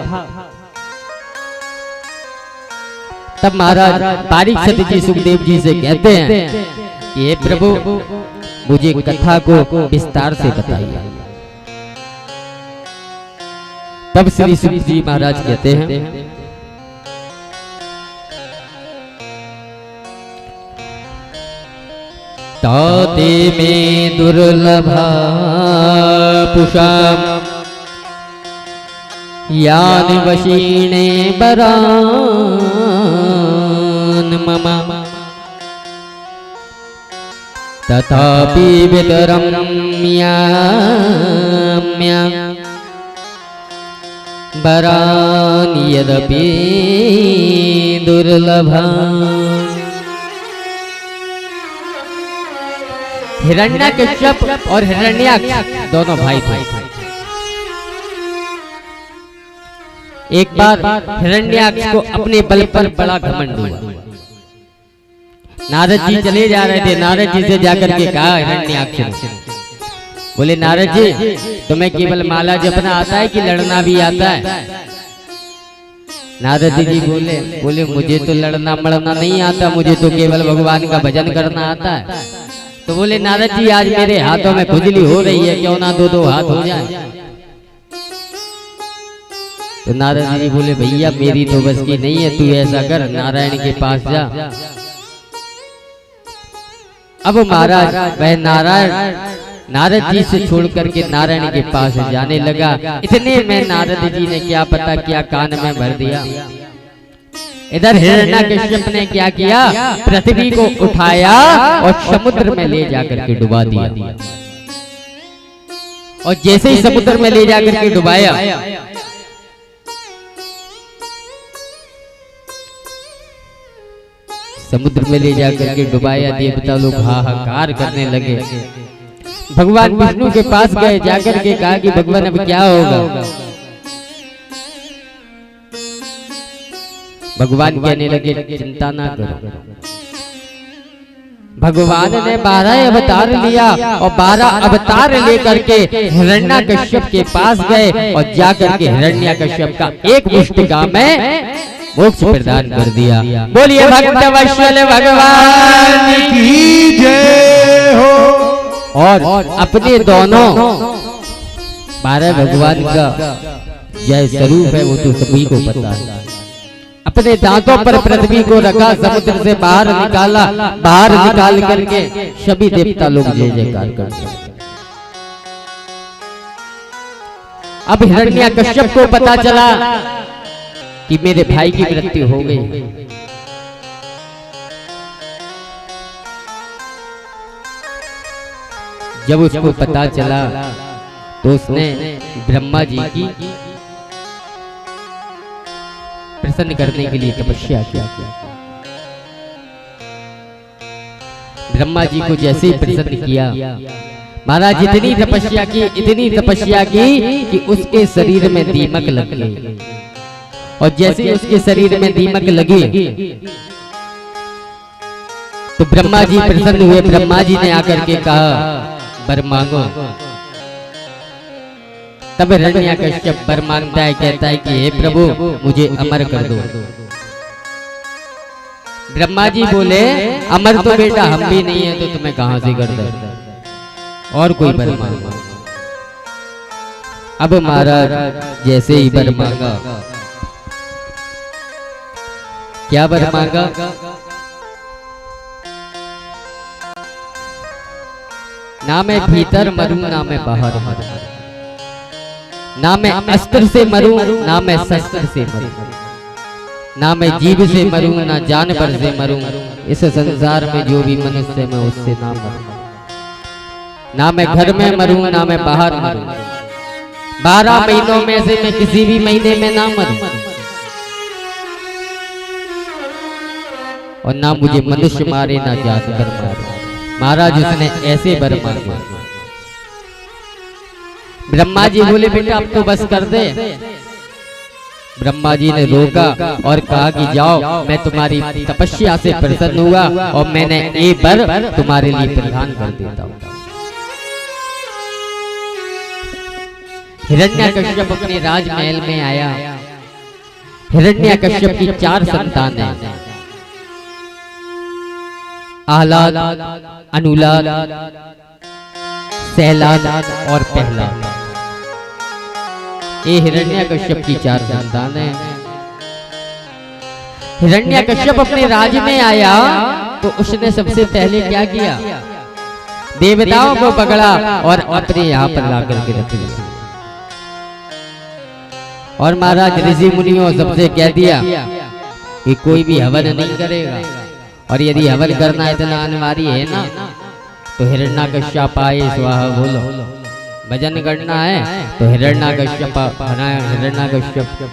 तब महाराज परीक्षित जी सुखदेव जी से कहते हैं कि हे प्रभु, मुझे कथा को विस्तार से बताइए। तब श्री सुख जी महाराज कहते हैं, ताते में दुर्लभा पुषाम यान वशीणे बरान मम तथापि वितरम्या बरान यदपि दुर्लभा। हिरण्यकश्यप और हिरण्याक्ष दोनों भाई थे। एक बार हिरण्याक्ष को अपने बल पर बड़ा घमंड हुआ। नारद जी चले जा रहे थे, नारद जी से जाकर के कहा हिरण्याक्ष ने, बोले नारद जी, तुम्हें केवल माला जपना आता है कि लड़ना भी आता है? नारद जी बोले मुझे तो लड़ना मड़ना नहीं आता, मुझे तो केवल भगवान का भजन करना आता है। तो बोले नारद जी, आज मेरे हाथों में खुजली हो रही है, क्यों ना दो हाथ हो जाए? तो नारद जी बोले भैया मेरी तो बस की नहीं है, तू ऐसा कर नारायण के पास जा। अब महाराज वह नारद जी से छोड़ करके नारायण के पास जाने लगा। इतने में नारद जी ने क्या पता क्या कान में भर दिया। इधर हिरण्यकश्यप ने क्या किया, पृथ्वी को उठाया और समुद्र में ले जाकर के डुबा दिया। और जैसे ही समुद्र में ले जाकर के डुबाया, समुद्र में ले जाकर के डुबाया, देवता लोग हाहाकार करने लगे। भगवान विष्णु के पास गए, जाकर के कहा कि भगवान अब क्या होगा? भगवान कहने लगे चिंता ना करो। भगवान ने 12 अवतार लिया और 12 अवतार लेकर के हिरण्यकश्यप के पास गए और जाकर के हिरण्यकश्यप का एक मुष्टिका में मोक्ष प्रदान कर दिया। बोलिए भक्त वत्सल भगवान की जय हो। और अपने दोनों 12 भगवान का जय स्वरूप है, वो तो सभी को पता है। अपने दांतों पर पृथ्वी को रखा, समुद्र से बाहर निकाला, बाहर निकाल करके सभी देवता लोग जय जयकार करते। अब हिरण्यकश्यप को पता चला कि मेरे भाई की मृत्यु हो गई। जब उसको पता चला तो उसने ब्रह्मा जी की प्रसन्न करने के लिए तपस्या किया। ब्रह्मा जी को जैसे ही प्रसन्न किया, महाराज इतनी तपस्या की कि उसके शरीर में दीमक लग गई। और जैसे उसके शरीर में दीमक लगी तो ब्रह्मा जी प्रसन्न हुए। ब्रह्मा जी ने आकर के कहा वर मांगो। तब हिरण्यकश्यप वर मांगता है, कहता है कि हे प्रभु मुझे अमर कर दो। ब्रह्मा जी बोले अमर तो बेटा हम भी नहीं है, तो तुम्हें कहां से कर दे, और कोई वर मांगो। अब महाराज जैसे ही वर मांगा, क्या वर मांगा? ना मैं भीतर मरूं ना मैं बाहर मरूं, ना मैं अस्त्र से मरूं ना मैं शस्त्र से मरूं, ना मैं जीव से मरूं ना जानवर से मरूं, इस संसार में जो भी मनुष्य मैं उससे ना मरूं। ना मैं घर में मरूं ना मैं बाहर मरूं, 12 महीनों में से मैं किसी भी महीने में ना मरूं, और ना मुझे मनुष्य मारे ना जानवर मारे। महाराज उसने ऐसे वर मांगे। ब्रह्मा जी बोले बेटा अब तो बस कर दे। ब्रह्मा जी ने रोका और कहा कि जाओ, मैं तुम्हारी तपस्या से प्रसन्न हुआ और मैंने ये वर तुम्हारे लिए प्रदान कर देता हूँ। हिरण्यकश्यप अपने राजमहल में आया। हिरण्यकश्यप की 4 संतान हैं, आह्लाद, अनुलाद, सहलाद और प्रहलाद। ये हिरण्यकश्यप की 4 संतान हैं। हिरण्यकश्यप अपने राज्य में आया तो उसने सबसे पहले क्या किया? देवताओं को पकड़ा और अपने यहाँ पर ला करके रख दिया। और महाराज ऋषि मुनियों सबसे कह दिया कि कोई भी हवन नहीं करेगा, और यदि हवन करना इतना अनिवार्य है ना तो हिरण्यकश्यप आए स्वाहा बोलो। भजन करना है तो हिरण्यकश्यप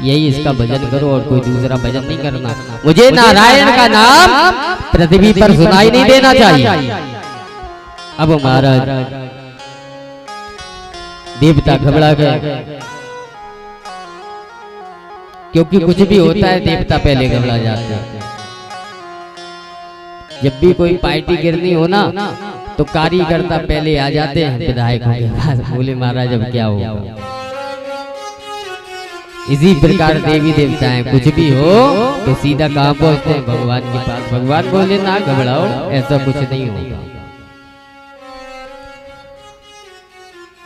यही इसका भजन करो और कोई दूसरा भजन नहीं करना। मुझे नारायण का नाम पृथ्वी पर सुनाई नहीं देना चाहिए। अब महाराज देवता घबरा गए, क्योंकि कुछ भी होता है देवता पहले घबरा जाते हैं। जब भी कोई पार्टी गिरनी हो ना तो कार्यकर्ता पहले आ जाते हैं विधायकों के पास। बोले महाराज अब क्या होगा। इसी प्रकार देवी देवता हैं, कुछ भी हो तो सीधा कहाँ पहुंचते हैं? भगवान के पास। भगवान बोले ना घबराओ, ऐसा कुछ नहीं होगा।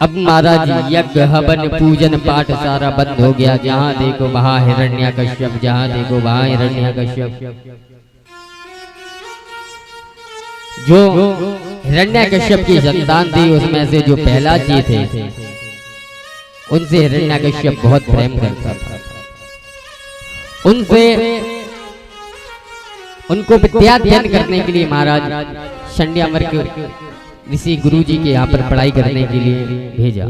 अब महाराज यज्ञ हवन पूजन पाठ सारा बंद हो गया। जहाँ देखो वहाँ हिरण्यकश्यप, जहाँ देखो वहाँ हिरण्यकश्यप। जो हिरण्यकश्यप की संतान थी उसमें से जो प्रहलाद जी थे, उनसे हिरण्यकश्यप बहुत प्रेम करता था। उनको विद्याध्ययन करने के लिए महाराज शंड्यावर के ऋषि गुरु जी के यहाँ पर पढ़ाई करने के लिए भेजा।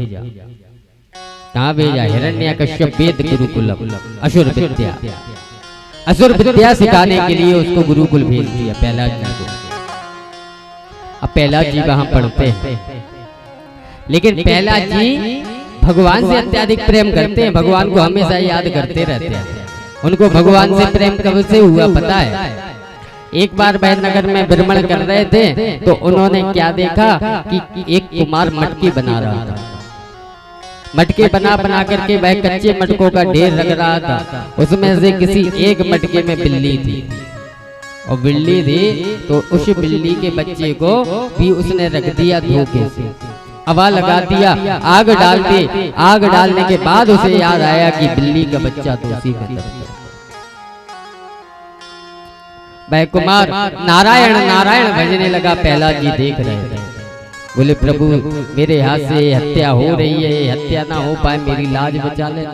कहाँ भेजा? हिरण्यकश्यप वेद गुरुकुलम, असुर विद्या। असुर विद्या सिखाने के लिए उसको गुरुकुल भेज दिया प्रहलाद जी को। अब प्रहलाद जी वहां पढ़ते हैं, लेकिन प्रहलाद जी भगवान से अत्यधिक प्रेम करते हैं, भगवान को हमेशा याद करते रहते हैं। उनको भगवान से प्रेम कब से हुआ पता है? एक बार वह नगर में भ्रमण कर रहे थे तो उन्होंने क्या देखा कि एक कुमार मटकी बना रहा था। मटके बना बना करके वह कच्चे मटकों का ढेर रख रहा था। उसमें से किसी एक मटके में बिल्ली थी, और बिल्ली थी तो उस बिल्ली के बच्चे को भी उसने रख दिया धोखे से, हवा लगा दिया, आग डाल दी। आग डालने के बाद उसे याद आया कि बिल्ली का बच्चा तो उसी में दब गया। वह कुमार नारायण नारायण भजने लगा। प्रहलाद जी देख रहे थे, बोले प्रभु मेरे हाथ से हत्या हो रही है, हत्या ना हो पाए, मेरी लाज बचा लेना।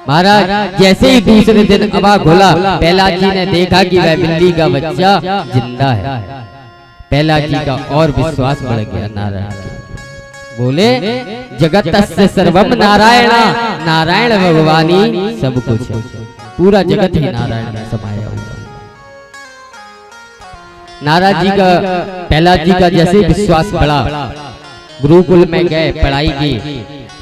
महाराज जैसे ही दूसरे दिन हवा खुला, प्रहलाद जी ने देखा कि वह बिल्ली का बच्चा जिंदा है। प्रहलाद जी का और विश्वास बढ़ गया नारायण। बोले जगतस्य सर्वम नारायण, नारायण भगवानी सब कुछ है, पूरा जगत ही नारायण में समाया हुआ। नारायण जी का प्रहलाद जी का जैसे विश्वास बढ़ा, गुरुकुल में गए, पढ़ाई की।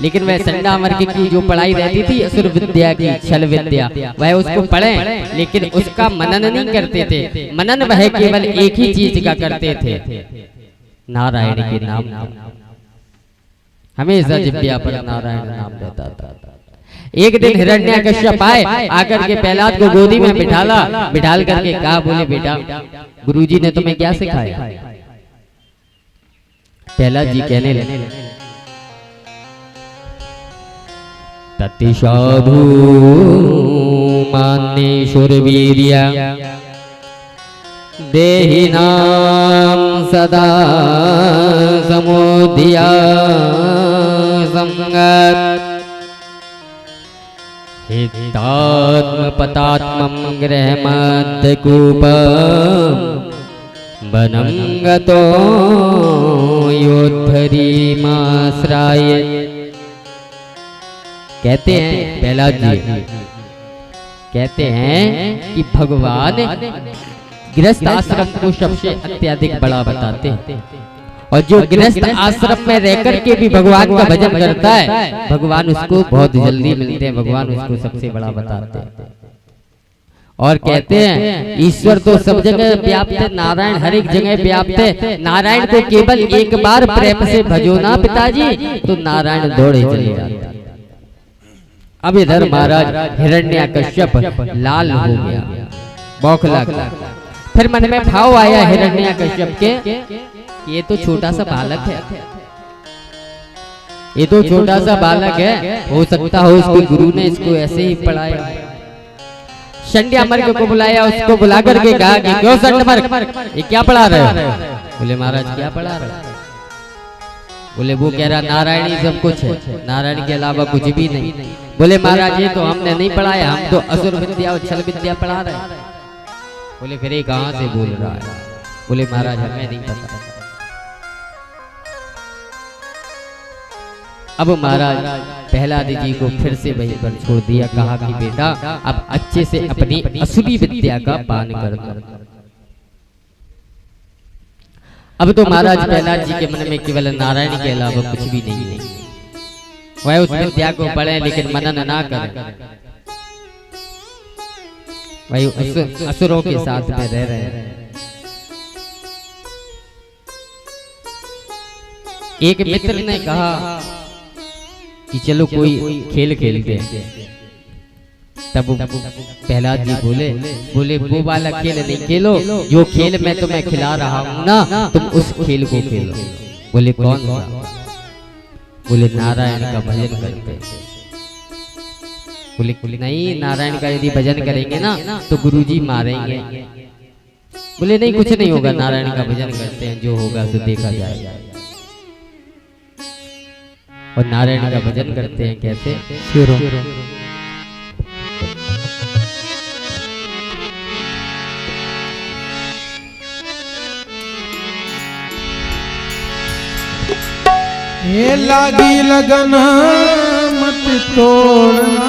लेकिन वह संडामर की जो पढ़ाई रहती थी असुर विद्या की, छल विद्या, वह उसको पढ़े लेकिन उसका मनन नहीं करते थे। मनन वह केवल एक ही चीज का करते थे, नारायण के नाम। हमेशा जिह्वा पर नारायण नाम रहता था। एक दिन हिरण्यकश्यप आए, आकर के प्रहलाद को गोदी में बिठाल करके कहा, बोले बेटा गुरुजी ने तुम्हें क्या सिखाया? प्रहलाद जी कहने लगे ततिसाधु मान्येश्वर वीर्या देहिनां सदा समुधिया संगत हितात्म पतात्मं ग्रहमध्यकूपं बनंगतो योद्धरीमाश्राय। कहते हैं प्रहलाद जी कहते हैं कि भगवान गृहस्थ आश्रम को सबसे अत्यधिक बड़ा बताते हैं, और जो गृहस्थ आश्रम में रहकर के भी भगवान का भजन करता है भगवान उसको बहुत जल्दी मिलते हैं, भगवान उसको सबसे बड़ा बताते हैं। और कहते हैं ईश्वर तो सब जगह व्याप्त है, नारायण हर एक जगह व्याप्त है। नारायण को केवल एक बार प्रेम से भजो ना पिताजी तो नारायण दौड़े चले जाते हैं। अब इधर महाराज हिरण्याकश्यप लाल हो गया, बौखला गया। फिर मन में भाव आया हिरण्याकश्यप के, ये तो छोटा सा बालक है, ये तो छोटा सा बालक है, हो सकता हो उसके गुरु ने इसको ऐसे ही पढ़ाया। संध्यामर्ग को बुलाया, उसको बुला करके कहा कि क्यों संध्यामर्ग ये क्या पढ़ा रहे हो? बोले महाराज क्या पढ़ा रहे हो? बोले वो कह रहा नारायण ही सब कुछ है, नारायण के अलावा कुछ भी नहीं। बोले महाराज ये तो हमने नहीं पढ़ाया, हम तो असुर विद्या और छल विद्या पढ़ा रहे हैं। बोले फिर ये कहां से बोल रहा है? बोले महाराज हमें नहीं पता। अब महाराज प्रहलाद जी को फिर से वहीं पर छोड़ दिया, कहा कि बेटा अब अच्छे से अपनी असुरी विद्या का पान कर दो। अब तो महाराज प्रहलाद जी के मन में केवल नारायण के अलावा कुछ भी नहीं है। वह उस विद्या को पढ़े लेकिन मनन ना करें, वही असुरों के साथ में रह रहे हैं। एक मित्र ने कहा कि चलो कोई खेल खेलते हैं। तब प्रहलाद जी बोले वो वाला खेल नहीं खेलो, जो खेल मैं तुम्हें खिला रहा हूं ना तुम उस खेल को खेलो। बोले कौन सा? बोले नारायण का भजन करते। बोले नहीं, नारायण का यदि भजन करेंगे ना तो गुरुजी मारेंगे। बोले नहीं कुछ नहीं होगा, नारायण का भजन करते हैं, जो होगा सो देखा जाएगा। और नारायण का भजन करते हैं कैसे? शुरू ये लागी लगन मत तोड़ना।